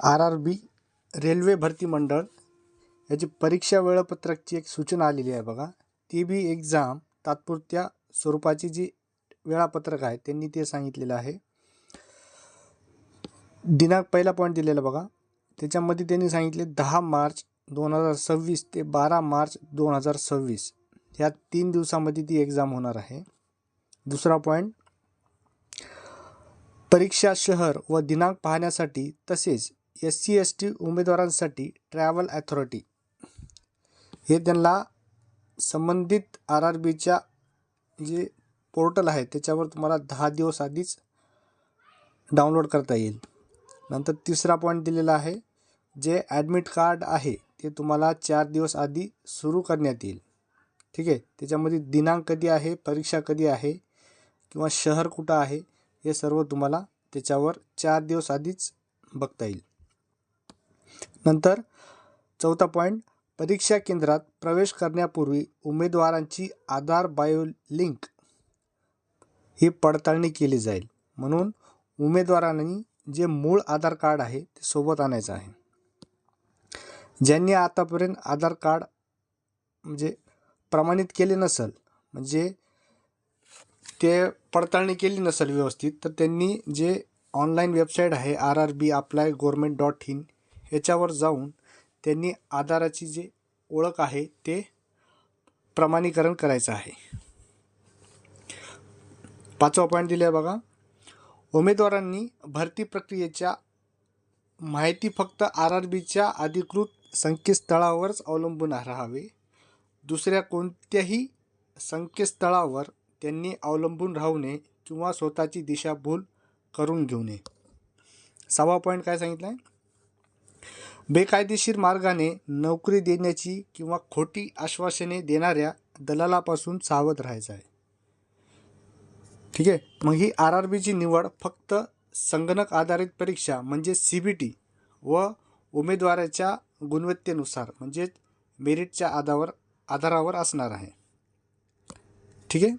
RRB railway भरती मंडळ याची परीक्षा वेळापत्रकची एक सूचना आलेली आहे बघा. ती बी एक्झाम तात्पुरत्या स्वरूपाची जी वेळापत्रक आहे त्यांनी ते सांगितलेलं आहे. दिनांक पहिला पॉईंट दिलेला बघा. त्याच्यामध्ये त्यांनी सांगितले 10 मार्च 2026 ते 12 मार्च 2026 ह्या 3 दिवसामध्ये ती एक्झाम होणार आहे. दुसरा पॉईंट, परीक्षा शहर व दिनांक पाहण्यासाठी तसेच SC ST उमेदवारांसाठी ट्रॅव्हल अथॉरिटी हे त्यांना संबंधित RRBच्या जे पोर्टल आहे त्याच्यावर तुम्हाला 10 दिवस आधीच डाउनलोड करता येईल. नंतर तिसरा पॉईंट दिलेला आहे, जे ॲडमिट कार्ड आहे ते तुम्हाला 4 दिवस आधी सुरू करण्यात येईल. ठीक आहे. त्याच्यामध्ये दिनांक कधी आहे, परीक्षा कधी आहे किंवा शहर कुठं आहे हे सर्व तुम्हाला त्याच्यावर 4 दिवस आधीच बघता येईल. नंतर चौथा पॉईंट, परीक्षा केंद्रात प्रवेश करण्यापूर्वी उमेदवारांची आधार बायो लिंक ही पडताळणी केली जाईल. म्हणून उमेदवारांनी जे मूळ आधार कार्ड आहे ते सोबत आणायचं आहे. ज्यांनी आतापर्यंत आधार कार्ड म्हणजे प्रमाणित केले नसेल, म्हणजे ते पडताळणी केली नसेल व्यवस्थित, तर त्यांनी जे ऑनलाईन वेबसाईट आहे rrbapplygovernment.in ह्याच्यावर जाऊन त्यांनी आधाराची जी ओळख आहे ते प्रमाणीकरण करायचं आहे. पाचवा पॉईंट दिला आहे बघा. उमेदवारांनी भरती प्रक्रियेच्या माहिती फक्त RRBच्या अधिकृत संकेतस्थळावरच अवलंबून राहावे. दुसऱ्या कोणत्याही संकेतस्थळावर त्यांनी अवलंबून राहू नये किंवा स्वतःची दिशाभूल करून घेऊ नये. 6वा पॉईंट काय सांगितलं आहे, बेकायदेशीर मार्गाने नोकरी देण्याची किंवा खोटी आश्वासने देणाऱ्या दलालापासून सावध राहायचं आहे. ठीक आहे. मग ही RRBची निवड फक्त संगणक आधारित परीक्षा म्हणजे CBT व उमेदवाराच्या गुणवत्तेनुसार म्हणजे मेरिटच्या आधारावर असणार आहे. ठीक आहे.